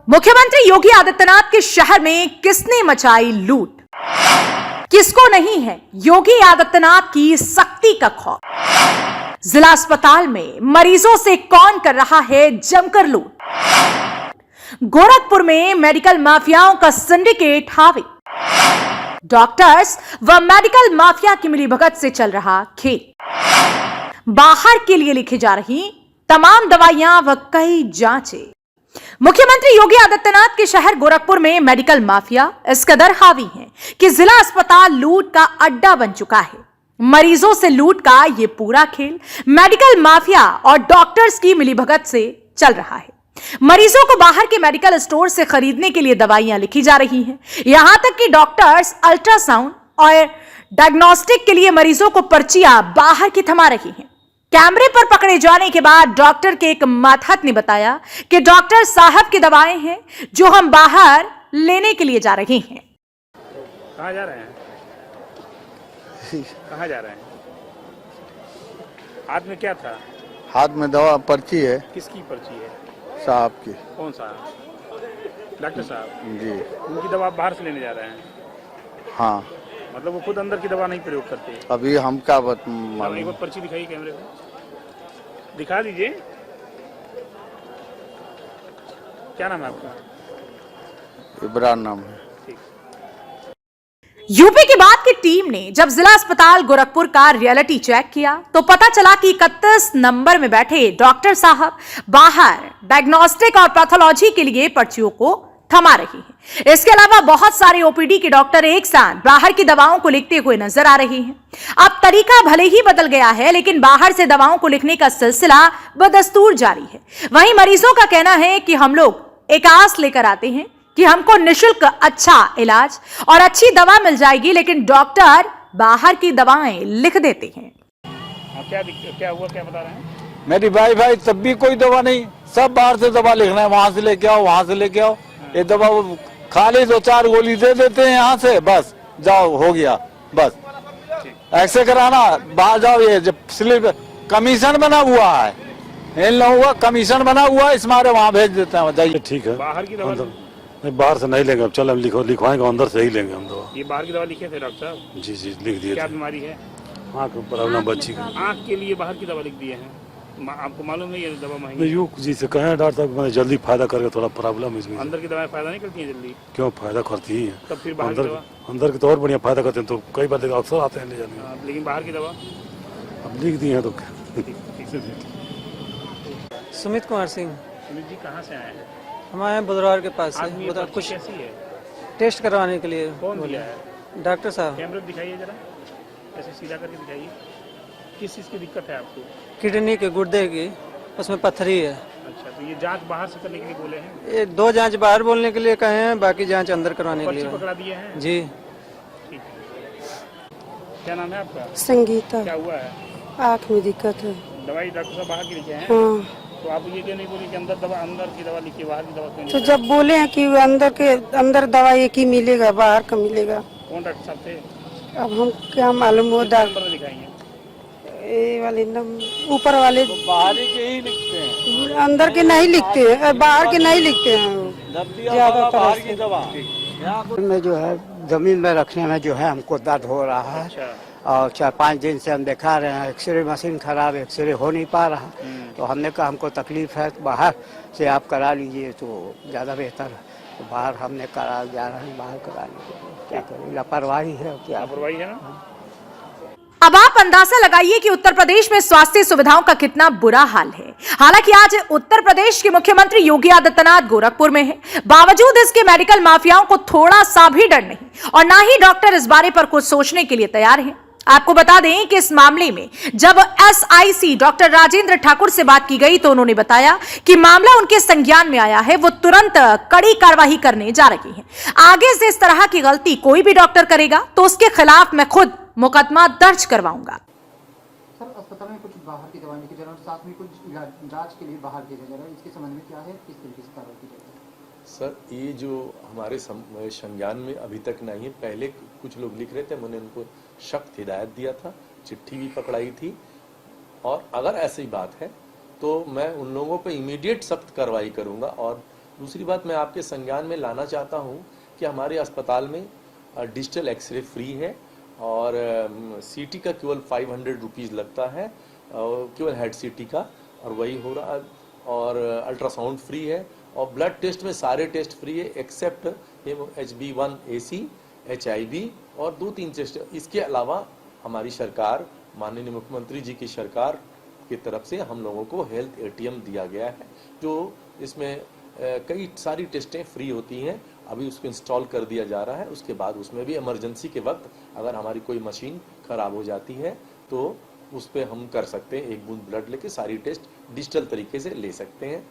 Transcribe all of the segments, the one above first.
मुख्यमंत्री योगी आदित्यनाथ के शहर में किसने मचाई लूट? किसको नहीं है योगी आदित्यनाथ की सख्ती का खौफ? जिला अस्पताल में मरीजों से कौन कर रहा है जमकर लूट? गोरखपुर में मेडिकल माफियाओं का सिंडिकेट हावी। डॉक्टर्स व मेडिकल माफिया की मिलीभगत से चल रहा खेल। बाहर के लिए लिखी जा रही तमाम दवाइयां व कई जांचें। मुख्यमंत्री योगी आदित्यनाथ के शहर गोरखपुर में मेडिकल माफिया इस कदर हावी है कि जिला अस्पताल लूट का अड्डा बन चुका है। मरीजों से लूट का यह पूरा खेल मेडिकल माफिया और डॉक्टर्स की मिलीभगत से चल रहा है। मरीजों को बाहर के मेडिकल स्टोर से खरीदने के लिए दवाइयां लिखी जा रही हैं। यहां तक कि डॉक्टर्स अल्ट्रासाउंड और डायग्नोस्टिक के लिए मरीजों को पर्चियां बाहर की थमा रही हैं। कैमरे पर पकड़े जाने के बाद डॉक्टर के एक मातहत ने बताया कि डॉक्टर साहब की दवाएं हैं जो हम बाहर लेने के लिए जा रहे हैं। कहाँ जा रहे हैं? कहाँ जा रहे हैं? हाथ में क्या था? हाथ में दवा पर्ची है। किसकी पर्ची है? साहब की। कौन साहब? डॉक्टर साहब जी। उनकी दवा आप बाहर से लेने जा रहे हैं? हाँ। मतलब वो खुद अंदर की दवा नहीं प्रयोग करते? अभी हम क्या एक बार पर्ची दिखाइए कैमरे को, दिखा दीजिए। क्या नाम है आपका? इब्रान नाम है। यूपी की बात की टीम ने जब जिला अस्पताल गोरखपुर का रियलिटी चेक किया तो पता चला कि 31 नंबर में बैठे डॉक्टर साहब बाहर डायग्नोस्टिक और पैथोलॉजी के लिए पर्चियों को थमा रही हैं। इसके अलावा बहुत सारे ओपीडी के डॉक्टर एक साथ बाहर की दवाओं को लिखते हुए नजर आ रहे हैं। अब तरीका भले ही बदल गया है, लेकिन बाहर से दवाओं को लिखने का सिलसिला बदस्तूर जारी है। वहीं मरीजों का कहना है कि हम लोग एक आस लेकर आते हैं कि हमको निःशुल्क अच्छा इलाज और अच्छी दवा मिल जाएगी, लेकिन डॉक्टर बाहर की दवाएं लिख देते हैं। क्या हुआ, क्या बता रहे हैं? मेरी भाई तब भी कोई दवा नहीं, सब बाहर से दवा लिखना है, वहाँ से लेके आओ, वहाँ से लेके आओ। ये दवा वो खाली 2-4 गोली दे देते हैं यहाँ से, बस जाओ हो गया, बस ऐसे कराना। बाहर जाओ, ये जब स्लिप कमीशन बना हुआ है, इन लोगों का कमीशन बना हुआ है, इस मारे वहाँ भेज देते हैं। जाइए ठीक है, बाहर की दवा नहीं बाहर से नहीं लेंगे, अब चल हम लिखवाएंगे, अंदर से ही लेंगे हम दवा। ये बाहर की दवा लिखे थे डॉक्टर साहब? जी लिख दिए। क्या बीमारी है? आँख प्रॉब्लम बच्ची का। आँख के लिए बाहर की दवा लिख दिए हैं। आपको मालूम है ये दवा महंगी? यूँ जी से कहें डॉक्टर साहब, मैंने जल्दी फायदा करके, थोड़ा प्रॉब्लम इसमें। अंदर की दवाएं फायदा नहीं करती हैं जल्दी? क्यों, फायदा करती ही है। तब फिर बाहर की दवा? अंदर की तो और बढ़िया फायदा करते हैं, तो कई बार अक्सर आते हैं ले जाने। लेकिन बाहर की दवा अब लिख दिए हैं तो। सुमित कुमार सिंह। सुमित जी कहाँ से आए हैं? हम आए हैं बुधवार के पास से, बता कुछ कैसी है? टेस्ट करवाने के लिए। कौन दिया है? डॉक्टर साहब। कैमरे पे दिखाइए जरा, ऐसे सीधा करके दिखाइए। किस चीज़ की दिक्कत है आपको? किडनी के, गुर्दे की, उसमें पत्थरी है। अच्छा, तो ये जांच बाहर से करने के लिए बोले हैं? ये 2 जांच बाहर बोलने के लिए कहे हैं, बाकी जांच अंदर करवाने के लिए पकड़ा दिए हैं? जी। ठीक है। क्या नाम है आपका? संगीता। क्या हुआ है? आँख में दिक्कत है। दवाई डॉक्टर साहब बाहर की लिखे हैं? हाँ। तो आप ये क्यों नहीं बोले कि अंदर की दवा लिखिए, बाहर की दवा क्यों? तो जब बोले हैं कि अंदर दवा एक ही मिलेगा, बाहर का मिलेगा। कौन डॉक्टर साहब थे? अब हम क्या मालूम हो नंबर दिखाएंगे? ये वाले ऊपर वाले बाहर के ही लिखते हैं, अंदर के नहीं लिखते हैं, बाहर के नहीं लिखते हैं ज्यादातर। में जो है जमीन में रखने में जो है हमको दर्द हो रहा है। अच्छा। और 4-5 दिन से हम दिखा रहे हैं, एक्सरे मशीन खराब, एक्सरे हो नहीं पा रहा। तो हमने कहा हमको तकलीफ है तो बाहर से आप करा लीजिए तो ज़्यादा बेहतर है। तो बाहर हमने करा जा रहे हैं, बाहर कराने के लिए। क्या करें, लापरवाही है। क्या लापरवाही है ना? अब आप अंदाजा लगाइए कि उत्तर प्रदेश में स्वास्थ्य सुविधाओं का कितना बुरा हाल है। हालांकि आज उत्तर प्रदेश के मुख्यमंत्री योगी आदित्यनाथ गोरखपुर में हैं, बावजूद इसके मेडिकल माफियाओं को थोड़ा सा भी डर नहीं और ना ही डॉक्टर इस बारे पर कुछ सोचने के लिए तैयार हैं। आपको बता दें कि इस मामले में जब SIC डॉक्टर राजेंद्र ठाकुर से बात की गई तो उन्होंने बताया कि मामला उनके संज्ञान में आया है, वो तुरंत कड़ी कार्रवाई करने जा रही हैं। आगे से इस तरह की गलती कोई भी डॉक्टर करेगा तो उसके खिलाफ मैं खुद मुकदमा दर्ज करवाऊंगा। सर, अस्पताल में कुछ बाहर की दवाएं की जरूरत, साथ में कुछ जांच के लिए बाहर की जरूरत, इसके संबंध में क्या है, किस तरीके से कार्रवाई की जाएगी? सर, ये जो हमारे संज्ञान में अभी तक नहीं है। पहले कुछ लोग लिख रहे थे, मैंने उनको सख्त हिदायत दिया था, चिट्ठी भी पकड़ाई थी, और अगर ऐसी बात है तो मैं उन लोगों पर इमीडिएट सख्त कार्रवाई करूंगा और दूसरी बात मैं आपके संज्ञान में लाना चाहता हूं कि हमारे अस्पताल में डिजिटल एक्सरे फ्री है और सीटी का केवल 500 रुपीज़ लगता है, केवल हेड सीटी का, और वही हो रहा है। और अल्ट्रासाउंड फ्री है और ब्लड टेस्ट में सारे टेस्ट फ्री है एक्सेप्ट HB1AC, HIV और 2-3 टेस्ट। इसके अलावा हमारी सरकार, माननीय मुख्यमंत्री जी की सरकार की तरफ से हम लोगों को हेल्थ ATM दिया गया है, जो इसमें कई सारी टेस्टें फ्री होती हैं। अभी उसको इंस्टॉल कर दिया जा रहा है। उसके बाद उसमें भी इमरजेंसी के वक्त अगर हमारी कोई मशीन खराब हो जाती है तो उस पर हम कर सकते हैं, 1 बूंद ब्लड लेके सारी टेस्ट डिजिटल तरीके से ले सकते हैं।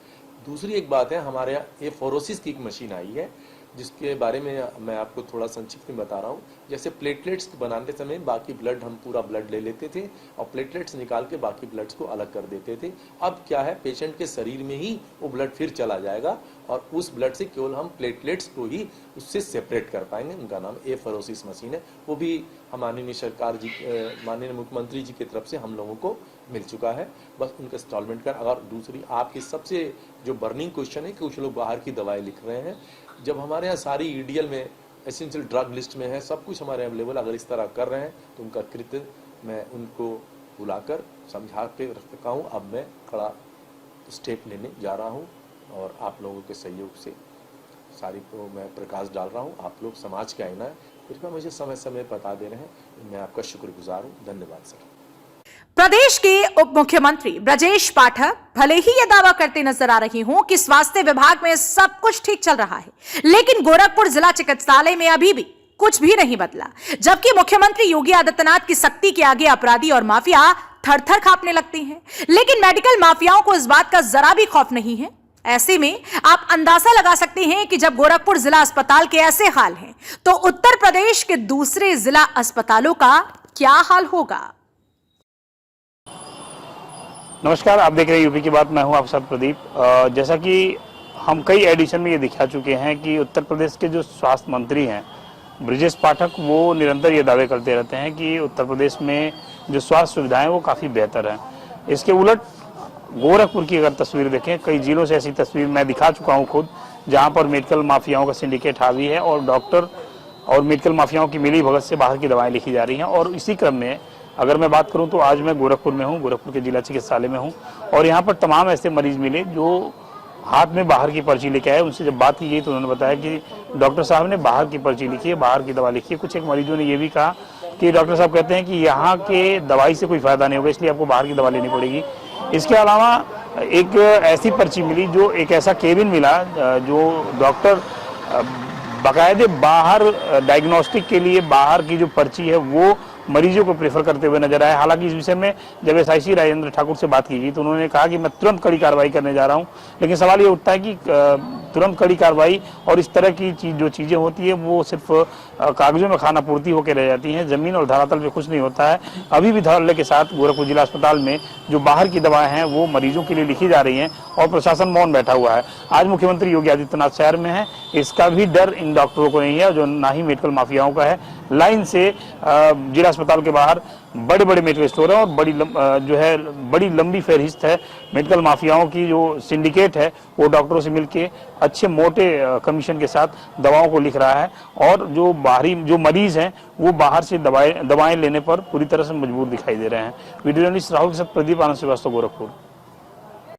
दूसरी एक बात है, हमारे यहाँ एफोरोसिस की एक मशीन आई है जिसके बारे में मैं आपको थोड़ा संक्षिप्त में बता रहा हूँ। जैसे प्लेटलेट्स बनाते समय बाकी ब्लड, हम पूरा ब्लड ले लेते थे और प्लेटलेट्स निकाल के बाकी ब्लड्स को अलग कर देते थे। अब क्या है, पेशेंट के शरीर में ही वो ब्लड फिर चला जाएगा और उस ब्लड से केवल हम प्लेटलेट्स को ही उससे सेपरेट कर पाएंगे। उनका नाम एफोरोसिस मशीन है। वो भी माननीय सरकार जी, माननीय मुख्यमंत्री जी की तरफ से हम लोगों को मिल चुका है। बस उनका इंस्टॉलमेंट कर। अगर दूसरी आपकी सबसे जो बर्निंग क्वेश्चन है कि कुछ लोग बाहर की दवाएं लिख रहे हैं, जब हमारे यहाँ सारी EDL में एसेंशियल ड्रग लिस्ट में है, सब कुछ हमारे अवेलेबल, अगर इस तरह कर रहे हैं तो उनका कृत्य मैं उनको बुलाकर समझा के रखता हूँ। अब मैं कड़ा स्टेप लेने जा रहा हूँ और आप लोगों के सहयोग से सारी को मैं प्रकाश डाल रहा हूँ। आप लोग समाज के आईना है, कृपया मुझे समय समय बता दे रहे हैं, मैं आपका शुक्रगुजार हूँ। धन्यवाद सर। प्रदेश के उप मुख्यमंत्री ब्रजेश पाठक भले ही यह दावा करते नजर आ रही हों कि स्वास्थ्य विभाग में सब कुछ ठीक चल रहा है, लेकिन गोरखपुर जिला चिकित्सालय में अभी भी कुछ भी नहीं बदला। जबकि मुख्यमंत्री योगी आदित्यनाथ की सख्ती के आगे अपराधी और माफिया थर-थर कांपने लगते हैं, लेकिन मेडिकल माफियाओं को इस बात का जरा भी खौफ नहीं है। ऐसे में आप अंदाजा लगा सकते हैं कि जब गोरखपुर जिला अस्पताल के ऐसे हाल हैं, तो उत्तर प्रदेश के दूसरे जिला अस्पतालों का क्या हाल होगा। नमस्कार, आप देख रहे हैं यूपी की बात। मैं हूं आप सब प्रदीप। जैसा कि हम कई एडिशन में ये दिखा चुके हैं कि उत्तर प्रदेश के जो स्वास्थ्य मंत्री हैं ब्रजेश पाठक, वो निरंतर ये दावे करते रहते हैं कि उत्तर प्रदेश में जो स्वास्थ्य सुविधाएं वो काफ़ी बेहतर हैं। इसके उलट गोरखपुर की अगर तस्वीर देखें, कई जिलों से ऐसी तस्वीर मैं दिखा चुका हूँ खुद, जहाँ पर मेडिकल माफियाओं का सिंडिकेट हावी है और डॉक्टर और मेडिकल माफियाओं की मिली भगत से बाहर की दवाएं लिखी जा रही हैं। और इसी क्रम में अगर मैं बात करूं तो आज मैं गोरखपुर में हूं, गोरखपुर के जिला चिकित्सालय में हूं और यहां पर तमाम ऐसे मरीज मिले जो हाथ में बाहर की पर्ची लेके आए। उनसे जब बात की गई तो उन्होंने बताया कि डॉक्टर साहब ने बाहर की पर्ची लिखी है, बाहर की दवा लिखी है। कुछ एक मरीजों ने यह भी कहा कि डॉक्टर साहब कहते हैं कि यहाँ के दवाई से कोई फायदा नहीं होगा, इसलिए आपको बाहर की दवा लेनी पड़ेगी। इसके अलावा एक ऐसी पर्ची मिली, जो एक ऐसा केबिन मिला जो डॉक्टर बाकायदे बाहर डायग्नोस्टिक के लिए बाहर की जो पर्ची है वो मरीजों को प्रेफर करते हुए नजर आए। हालांकि इस विषय में जब SIC राजेंद्र ठाकुर से बात की गई तो उन्होंने कहा कि मैं तुरंत कड़ी कार्रवाई करने जा रहा हूं। लेकिन सवाल ये उठता है कि तुरंत कड़ी कार्रवाई और इस तरह की जो चीजें होती है वो सिर्फ कागजों में खाना पूर्ति होकर रह जाती हैं, जमीन और धरातल पे कुछ नहीं होता है। अभी भी धड़ल्ले के साथ गोरखपुर जिला अस्पताल में जो बाहर की दवाएं हैं वो मरीजों के लिए लिखी जा रही हैं और प्रशासन मौन बैठा हुआ है। आज मुख्यमंत्री योगी आदित्यनाथ शहर में है, इसका भी डर इन डॉक्टरों को नहीं है, जो ना ही मेडिकल माफियाओं का है। लाइन से जिला अस्पताल के बाहर बड़े बड़े मेडिकल स्टोर हैं और बड़ी लंबी फहरिस्त है मेडिकल माफियाओं की। जो सिंडिकेट है वो डॉक्टरों से मिलके अच्छे मोटे कमीशन के साथ दवाओं को लिख रहा है और जो मरीज हैं वो बाहर से दवाएं लेने पर पूरी तरह से मजबूर दिखाई दे रहे हैं। वीडियो जर्नलिस्ट राहुल के साथ प्रदीप आनंद श्रीवास्तव, गोरखपुर।